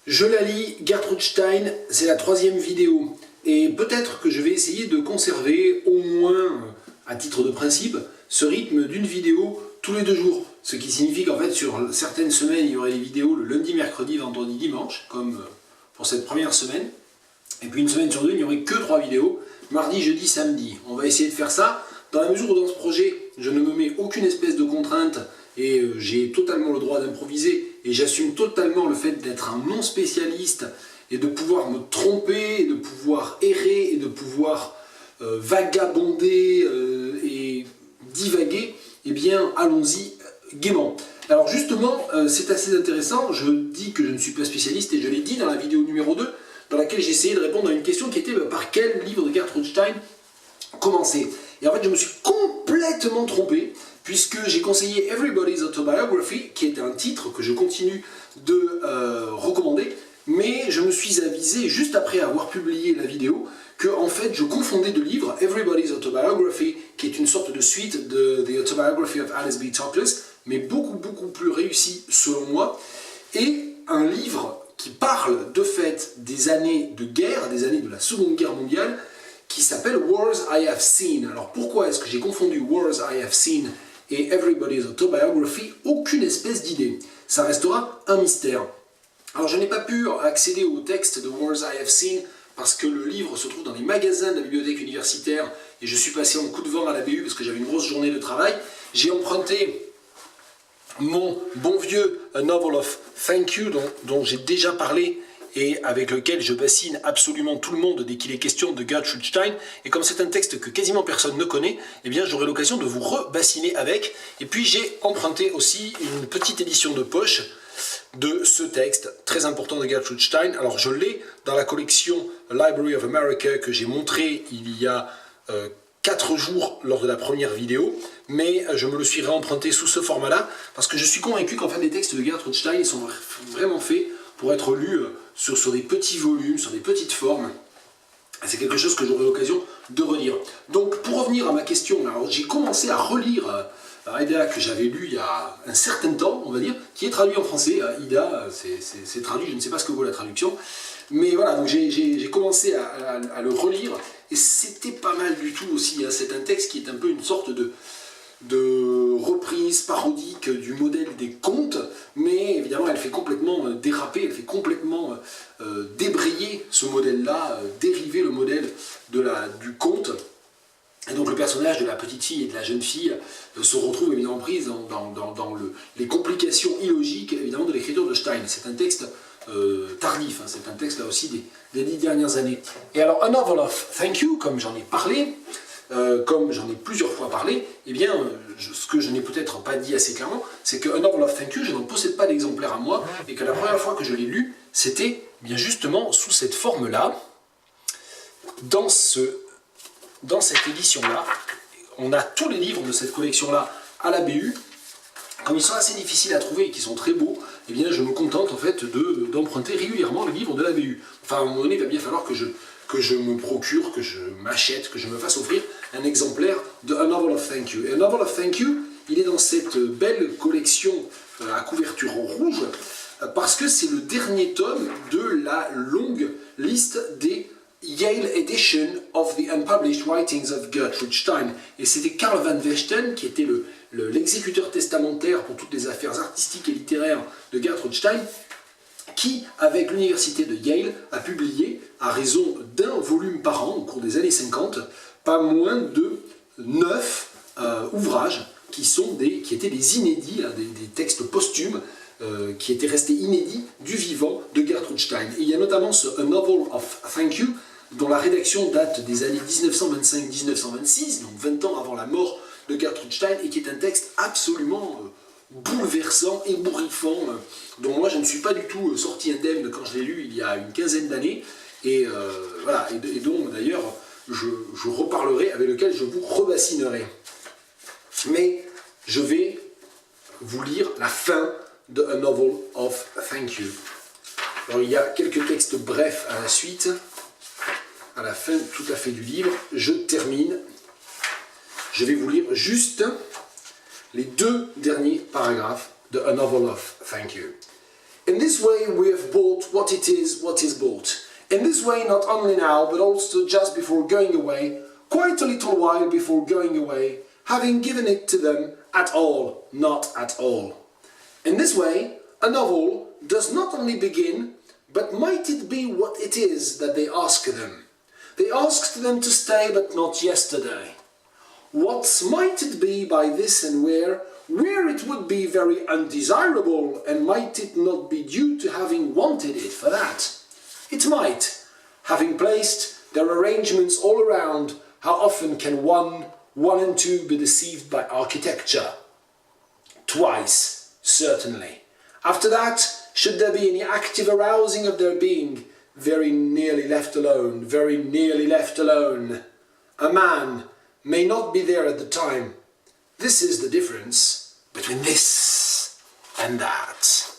Je la lis, Gertrude Stein, c'est la 3e vidéo. Et peut-être que je vais essayer de conserver, au moins à titre de principe, ce rythme d'une vidéo tous les 2 jours. Ce qui signifie qu'en fait, sur certaines semaines, il y aurait des vidéos le lundi, mercredi, vendredi, dimanche, comme pour cette première semaine. Et puis une semaine sur 2, il n'y aurait que 3 vidéos, mardi, jeudi, samedi. On va essayer de faire ça, dans la mesure où dans ce projet, je ne me mets aucune espèce de contrainte, et j'ai totalement le droit d'improviser, et j'assume totalement le fait d'être un non-spécialiste, et de pouvoir me tromper, et de pouvoir errer, et de pouvoir vagabonder et divaguer. Eh bien, allons-y gaiement. Alors justement, c'est assez intéressant, je dis que je ne suis pas spécialiste, et je l'ai dit dans la vidéo numéro 2, dans laquelle j'ai essayé de répondre à une question qui était par quel livre de Gertrude Stein commencer. Et en fait, je me suis complètement trompé, puisque j'ai conseillé Everybody's Autobiography, qui est un titre que je continue de recommander, mais je me suis avisé, juste après avoir publié la vidéo, que en fait, je confondais 2 livres, Everybody's Autobiography, qui est une sorte de suite de The Autobiography of Alice B. Toklas, mais beaucoup plus réussi selon moi, et un livre qui parle de fait des années de guerre, des années de la Seconde Guerre mondiale, qui s'appelle Wars I Have Seen. Alors pourquoi est-ce que j'ai confondu Wars I Have Seen et Everybody's Autobiography? Aucune espèce d'idée. Ça restera un mystère. Alors je n'ai pas pu accéder au texte de Wars I Have Seen parce que le livre se trouve dans les magasins de la bibliothèque universitaire et je suis passé en coup de vent à la BU parce que j'avais une grosse journée de travail. J'ai emprunté mon bon vieux A Novel of Thank You dont j'ai déjà parlé et avec lequel je bassine absolument tout le monde dès qu'il est question de Gertrude Stein. Et comme c'est un texte que quasiment personne ne connaît, eh bien j'aurai l'occasion de vous rebassiner avec. Et puis j'ai emprunté aussi une petite édition de poche de ce texte très important de Gertrude Stein. Alors je l'ai dans la collection Library of America que j'ai montré il y a 4 jours lors de la première vidéo, mais je me le suis réemprunté sous ce format-là, parce que je suis convaincu qu'en fait les textes de Gertrude Stein ils sont vraiment faits pour être lus sur des petits volumes, sur des petites formes. C'est quelque chose que j'aurai l'occasion de relire. Donc pour revenir à ma question, j'ai commencé à relire Ida que j'avais lu il y a un certain temps, on va dire, qui est traduit en français. Ida, c'est traduit, je ne sais pas ce que vaut la traduction, mais voilà, donc j'ai commencé à le relire, et c'était pas mal du tout aussi. C'est un texte qui est un peu une sorte de reprise parodique du modèle des contes, mais évidemment elle fait complètement déraper, elle fait complètement débrayer ce modèle-là, dériver le modèle du conte. Et donc le personnage de la petite fille et de la jeune fille se retrouve évidemment prise dans les complications illogiques évidemment de l'écriture de Stein. C'est un texte tardif, c'est un texte là aussi des 10 dernières années. Et alors A Novel of Thank You, comme j'en ai parlé, comme j'en ai plusieurs fois parlé, eh bien, ce que je n'ai peut-être pas dit assez clairement, c'est que A Novel of Thank You, je n'en possède pas d'exemplaire à moi, et que la première fois que je l'ai lu, c'était bien justement sous cette forme-là, dans cette édition-là. On a tous les livres de cette collection-là à la BU. Comme ils sont assez difficiles à trouver et qu'ils sont très beaux, eh bien, je me contente en fait d'emprunter régulièrement les livres de la BU. Enfin, à un moment donné, il va bien falloir que je me procure, que je m'achète, que je me fasse offrir un exemplaire de A Novel of Thank You. Et A Novel of Thank You, il est dans cette belle collection à couverture rouge, parce que c'est le dernier tome de la longue liste des Yale Edition of the Unpublished Writings of Gertrude Stein. Et c'était Carl Van Vechten, qui était l'exécuteur testamentaire pour toutes les affaires artistiques et littéraires de Gertrude Stein, qui, avec l'université de Yale, a publié, à raison d'un volume par an au cours des années 50, pas moins de 9 ouvrages qui étaient des inédits, des textes posthumes, qui étaient restés inédits du vivant de Gertrude Stein. Et il y a notamment ce A Novel of Thank You, dont la rédaction date des années 1925-1926, donc 20 ans avant la mort de Gertrude Stein, et qui est un texte absolument bouleversant, ébouriffant, dont moi je ne suis pas du tout sorti indemne quand je l'ai lu il y a une quinzaine d'années, et voilà, et dont d'ailleurs je reparlerai, avec lequel je vous rebassinerai. Mais je vais vous lire la fin de A Novel of Thank You. Alors il y a quelques textes brefs à la suite, à la fin tout à fait du livre. Je termine. Je vais vous lire juste les 2 derniers paragraphes de A Novel of Thank You. In this way we have bought what is bought. In this way not only now, but also just before going away, quite a little while before going away, having given it to them at all, not at all. In this way, a novel does not only begin, but might it be what it is that they ask them? They asked them to stay, but not yesterday. What might it be by this and where it would be very undesirable, and might it not be due to having wanted it for that? It might, having placed their arrangements all around. How often can one and two be deceived by architecture? Twice, certainly. After that, should there be any active arousing of their being, very nearly left alone, very nearly left alone. A man may not be there at the time. This is the difference between this and that.